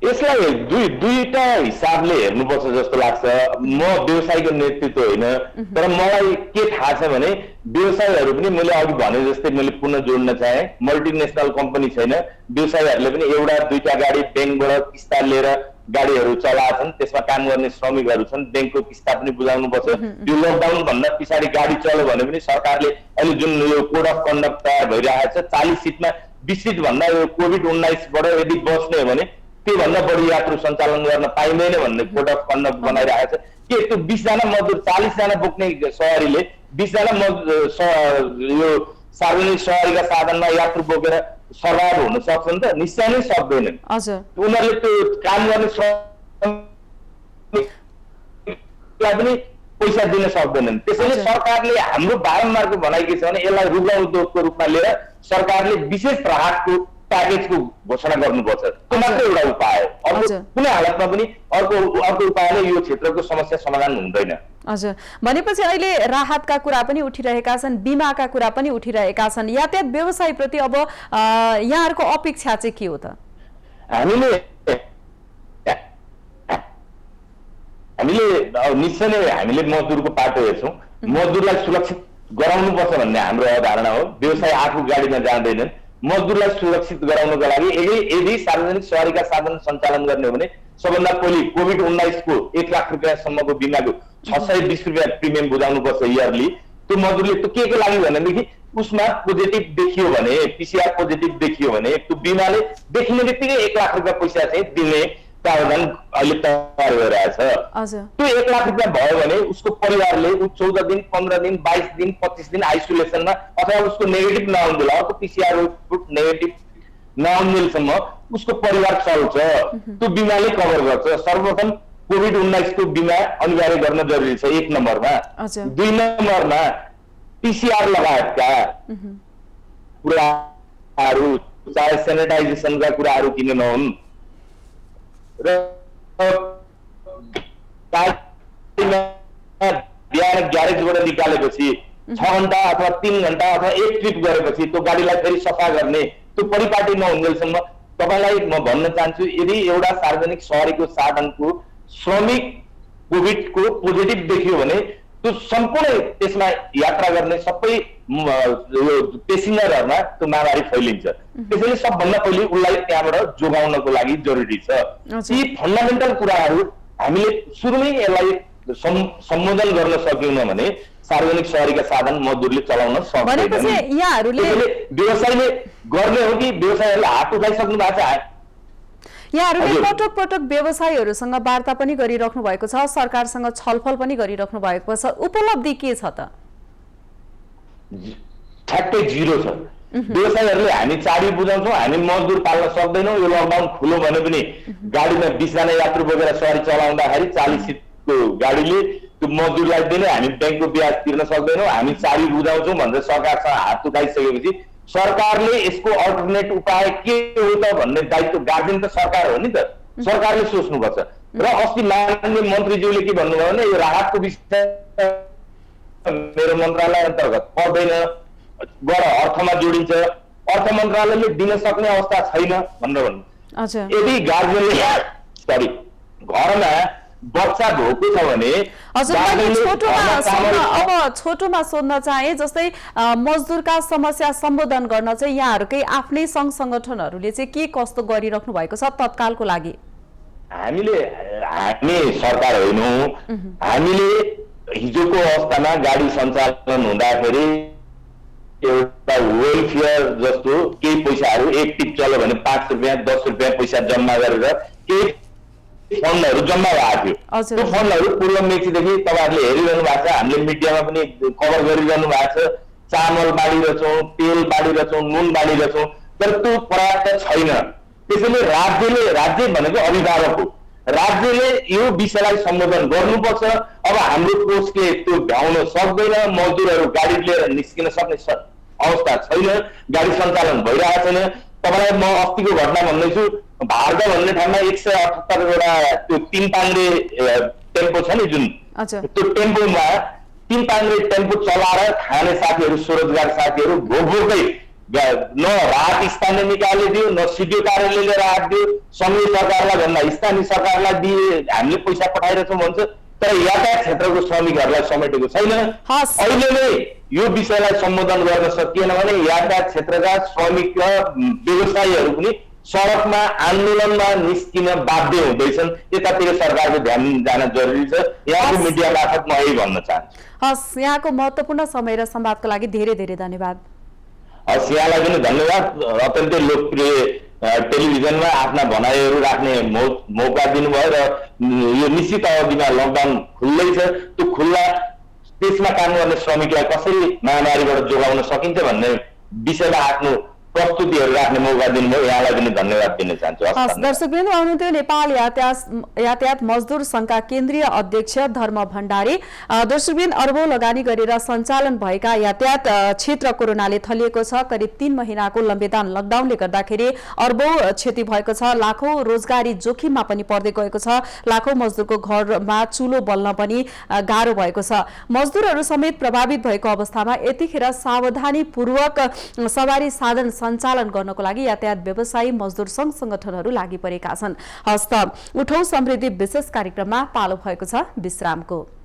यसलाई दुईटा हिसाबले हेर्नुपर्छ जस्तो लाग्छ। म व्यवसायको नेतृत्व होइन तर मलाई के थाहा छ भने व्यवसायीहरू पनि मैले अघि भने जस्तै मैले पुनः जोड्न चाहे मल्टिनेसनल कम्पनी छैन व्यवसायीहरूले पनि एउटा दुईटा गाडी ब्याङ्कबाट किस्ता लिएर गाडीहरू चलाएछन् त्यसमा काम गर्ने श्रमिकहरू छन् ब्याङ्कको किस्ता पनि बुझाउनुपर्छ। यो लकडाउन भन्दा पछाडि गाडी चल्यो भने पनि सरकारले अहिले जुन यो कोड अफ कन्डक्ट तयार भइरहेको छ 40 सिटमा 20 सिट भन्दा यो कोभिड-19बाट यदि बच्ने हो भने त्योभन्दा बढी यात्रु सञ्चालन गर्न पाइँदैन भन्ने कोड अफ कन्डक्ट बनाइरहेको छ के त्यो 20 जना मजदुर 40 जना बोक्ने सवारीले 20 जना यो सार्वजनिक सवारीका साधनमा यात्रु बोकेर सर्वाइभ हुन सक्छन् त? निश्चय नै सक्दैनन्। उनीहरूले त्यो काम गर्ने श्रमिकलाई पनि पैसा दिन सक्दैनन्। त्यसैले सरकारले हाम्रो बारम्बारको भनाइ के छ भने यसलाई रुग्ण उद्योगको रूपमा लिएर सरकारले विशेष राहतको प्याकेजको घोषणा गर्नुपर्छ त्यो मात्रै एउटा उपाय हो। अर्को कुनै हालतमा पनि अर्को उपायले यो क्षेत्रको समस्या समाधान हुँदैन। हजुर भनेपछि अहिले राहतका कुरा पनि उठिरहेका छन् बिमाका कुरा पनि उठिरहेका छन् यातायात व्यवसायप्रति अब यहाँहरूको अपेक्षा चाहिँ के हो त? हामीले निश्चय नै हामीले मजदुरको पाटो हेर्छौँ मजदुरलाई सुरक्षित गराउनुपर्छ भन्ने हाम्रो अवधारणा हो। व्यवसाय आफू गाडीमा जाँदैनन्, मजदुरलाई सुरक्षित गराउनको लागि यदि सार्वजनिक सवारीका साधन सञ्चालन गर्ने हो भने सबभन्दा पहिले कोभिड-19 को 1 लाख रुपियाँसम्मको बिमाको 620 रुपियाँ प्रिमियम बुझाउनुपर्छ इयरली। त्यो मजदुरले त्यो के लागि भनेदेखि उसमा पोजिटिभ देखियो भने, पीसीआर पोजिटिभ देखियो भने त्यो बिमाले देखिने बित्तिकै 1 लाख रुपियाँ पैसा चाहिँ दिने प्रावधान अहिले तयार गरिरहेछ। त्यो 1 लाख रुपियाँ भयो भने उसको परिवारले 14 दिन, 15 दिन, 22 दिन, 25 दिन आइसोलेसनमा अथवा उसको नेगेटिभ नआउन्जेल, त्यो पीसीआर रिपोर्ट नेगेटिभ नआउन्जेलसम्म उसको परिवार चल्छ। त्यो बिमाले कभर गर्छ। सर्वप्रथम कोभिड-19 को बिमा अनिवार्य गर्न जरुरी छ 1 नम्बरमा। 2 नम्बरमा पीसीआर लगायतका कुराहरू, चाहे सेनिटाइजेसनका कुराहरू किन नहुन् र बिहान ग्यारेजबाट निकालेपछि 6 घण्टा अथवा 3 घण्टा अथवा 1 ट्रिप गरेपछि त्यो गाडीलाई फेरि सफा गर्ने त्यो परिपाटी नहुन्जेलसम्म तपाईलाई म भन्न चाहन्छु, यदि एउटा सार्वजनिक सवारीको साधनको श्रमिक कोभिडको पोजिटिभ देखियो भने त्यो सम्पूर्ण त्यसमा यात्रा गर्ने सबै पेसेन्जरहरुमा त्यो महामारी फैलिन्छ। त्यसैले सबभन्दा पहिले उसलाई त्यहाँबाट जोगाउनको लागि जरुरी छ। यी फन्डामेन्टल कुराहरू हामीले सुरुमै यसलाई सम्बोधन गर्न सक्यौं भने सार्वजनिक सवारीका साधन मजदुरले चलाउन सक्दैन। भनेपछि यहाँहरुले व्यवसायले गर्ने हो कि व्यवसायले हात उठाइसक्नु भएको छ? यहाँहरुले पटक पटक व्यवसायीहरुसँग वार्ता पनि गरिराख्नु भएको छ, सरकारसँग छलफल पनि गरिराख्नु भएको छ, उपलब्धि के छ त? ठ्याक्कै जिरो छ। व्यवसायीहरुले हामी चाबी बुझाउँछौं, हामी मजदुर पाल्न सक्दैनौं, यो लकडाउन खुलो भने पनि गाडीमा 20 जना यात्रु बोकेर सवारी चलाउँदाखेरि 40 सिटको गाडीले त्यो मजदुरलाई दिने, हामी बैंकको ब्याज तिर्न सक्दैनौं, हामी चाबी बुझाउँछौं भनेर सरकारसँग हात उठाइसकेपछि सरकारले यसको अल्टरनेट उपाय के हो त भन्ने दायित्व गार्जियन त सरकार हो नि त। सरकारले सोच्नुपर्छ। र अस्ति माननीय मन्त्रीज्यूले के भन्नुभयो भने यो राहतको विषय मेरो मन्त्रालय अन्तर्गत पर्दैन, गएर अर्थमा जोडिन्छ, अर्थ मन्त्रालयले दिन सक्ने अवस्था छैन भनेर भन्नु। यदि गार्जियनले घरमा बच्चा भोको छ भने छोटोमा सोध्न चाहे, जस्तै मजदुरका समस्या सम्बोधन गर्न चाहिँ यहाँहरुकै आफ्नै संघ संगठनहरुले चाहिँ के कस्तो गरिराख्नु भएको छ तत्कालको लागि? हामी सरकार होइनौं, हामीले हिजोको अवस्थामा गाडी सञ्चालन हुँदाखेरि एउटा वेलफेयर जस्तो केही पैसाहरू एक टिप चल्यो भने 5 रुपैयाँ 10 रुपैयाँ पैसा जम्मा गरेर केही फन्डहरू जम्मा भएको थियो। त्यो फन्डहरू पूर्व मेचीदेखि तपाईहरुले हेरिरहनु भएको छ, हामीले मिडियामा पनि कभर गरिरहनु भएको छ। चामल बाँडिरहेछौँ, तेल बाँडिरहेछौँ, नुन बाँडिरहेछौँ, तर त्यो पर्याप्त छैन। त्यसैले राज्य भनेको अभिभावक हो, राज्यले यो विषयलाई सम्बोधन गर्नुपर्छ। अब हाम्रो कोषले त्यो भ्याउन सक्दैन, मजदुरहरू गाडी लिएर निस्किन सक्ने अवस्था छैन, गाडी सञ्चालन भइरहेको छैन। तपाईलाई म अस्तिको घटना भन्दैछु, भारदा भन्ने ठाउँमा 178 वटा त्यो 3 पाङ्ग्रे टेम्पो छ नि, जुन त्यो टेम्पोमा 3 पाङ्ग्रे टेम्पो चलाएर खाने साथीहरू, स्वरोजगार साथीहरू भोकै न राहत स्थानीय निकायले दियो, न सिडिओ कार्यालयले राहत दियो, संघीय सरकारलाई भन्दा स्थानीय सरकारलाई दिए, हामीले पैसा पठाइरहेछौँ भन्छ, तर यातायात क्षेत्रको श्रमिकहरूलाई समेटेको छैन। अहिले नै यो विषयलाई सम्बोधन गर्न सकिएन भने यातायात क्षेत्रका श्रमिक र व्यवसायीहरू पनि सडकमा आन्दोलनमा निस्किन बाध्य हुँदैछन्। यतातिर सरकारको ध्यान जान जरुरी छ। यहाँको मिडिया मार्फत म यही भन्न चाहन्छु। हस्, यहाँको महत्त्वपूर्ण समय र संवादको लागि धेरै धेरै धन्यवाद। हस्, यहाँलाई पनि धन्यवाद। अत्यन्तै लोकप्रिय टेलिभिजनमा आफ्ना भनाइहरू राख्ने मौका दिनुभयो र यो निश्चित अवधिमा लकडाउन खुल्लै छ, त्यो खुल्ला त्यसमा काम गर्ने श्रमिकलाई कसरी महामारीबाट जोगाउन सकिन्छ भन्ने विषयमा आफ्नो प्रस्तुतिहरू राख्ने मौका दिनुभयो। यहाँलाई पनि धन्यवाद दिन चाहन्छु। दर्शकवृन्द, आउनुहुन्थ्यो नेपाल यातायात मजदुर संघका केन्द्रीय अध्यक्ष धर्म भण्डारी। दर्शकवृन्द, अरबौं लगानी गरेर सञ्चालन भएका यातायात क्षेत्र कोरोनाले थलिएको छ। करिब 3 महिनाको लम्बेदान लकडाउनले गर्दाखेरि अरबौं क्षति भएको छ। लाखौं रोजगारी जोखिममा पनि पर्दै गएको छ। लाखौं मजदुरको घरमा चुलो बल्न पनि गाह्रो भएको छ। मजदुरहरू समेत प्रभावित भएको अवस्थामा यतिखेर सावधानीपूर्वक सवारी साधन सञ्चालन गर्नको लागि यातायात व्यवसायी मजदुर संघ संगठनहरू लागि परेका छन्। हस्त उठौं समृद्धि विशेष कार्यक्रममा पालो भएको छ विश्रामको।